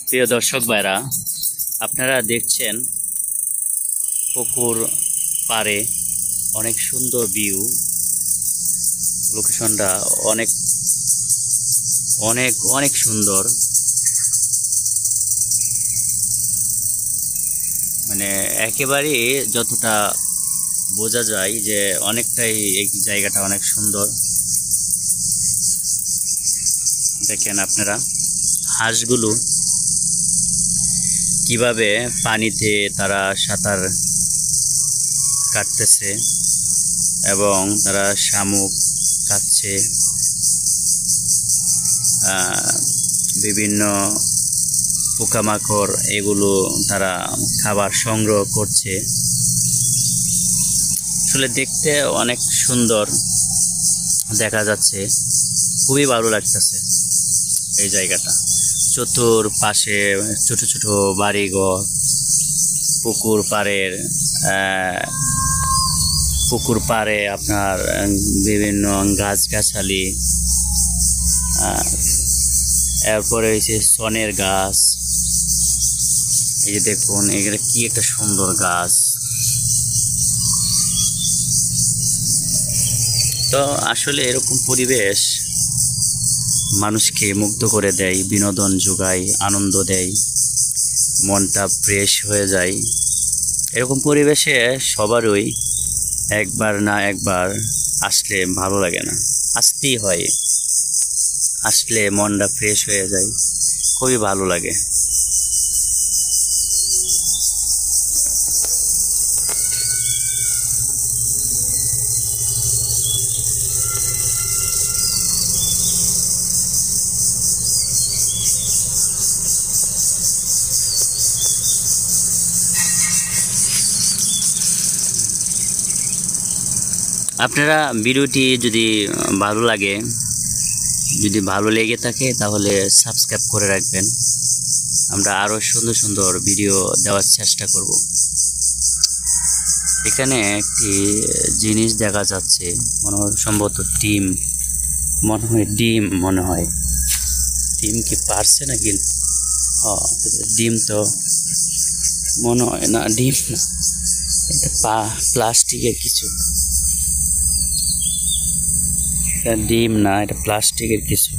প্রিয় দর্শক ভাইরা, আপনারা দেখছেন পুকুর পাড়ে অনেক সুন্দর ভিউ। লোকেশনটা অনেক অনেক অনেক সুন্দর, মানে একেবারে যতটা বোঝা যায় যে অনেকটাই এই জায়গাটা অনেক সুন্দর। দেখেন আপনারা হাঁসগুলো কিভাবে পানিতে তারা সাঁতার কাটতেছে এবং তারা শামুক খাচ্ছে, বিভিন্ন পোকামাকড় এগুলো তারা খাবার সংগ্রহ করছে। আসলে দেখতে অনেক সুন্দর দেখা যাচ্ছে, খুবই ভালো লাগতেছে এই জায়গাটা। চতুর্পাশে ছোট ছোট বাড়িঘর, পুকুর পাড়ে আপনার বিভিন্ন গাছগাছালি, এরপরে হয়েছে সনের গাছ। এই যে দেখুন, এগুলো কি একটা সুন্দর গাছ। তো আসলে এরকম পরিবেশ মানুষকে মুগ্ধ করে দেয়, বিনোদন যোগায়, আনন্দ দেয়, মনটা ফ্রেশ হয়ে যায়। এরকম পরিবেশে সবারই একবার না একবার আসলে ভালো লাগে না, আসতেই হয়। আসলে মনটা ফ্রেশ হয়ে যায়, খুবই ভালো লাগে। আপনারা ভিডিওটি যদি ভালো লেগে থাকে তাহলে সাবস্ক্রাইব করে রাখবেন। আমরা আরো সুন্দর সুন্দর ভিডিও দেওয়ার চেষ্টা করব। এখানে একটি জিনিস দেখা যাচ্ছে, সম্ভবত ডিম, মনে হয় ডিম কি পারছে নাকি? ডিম তো মনে হয় না, ডিম না, এটা প্লাস্টিকের কিছু। ডিম না, এটা প্লাস্টিকের কিছু।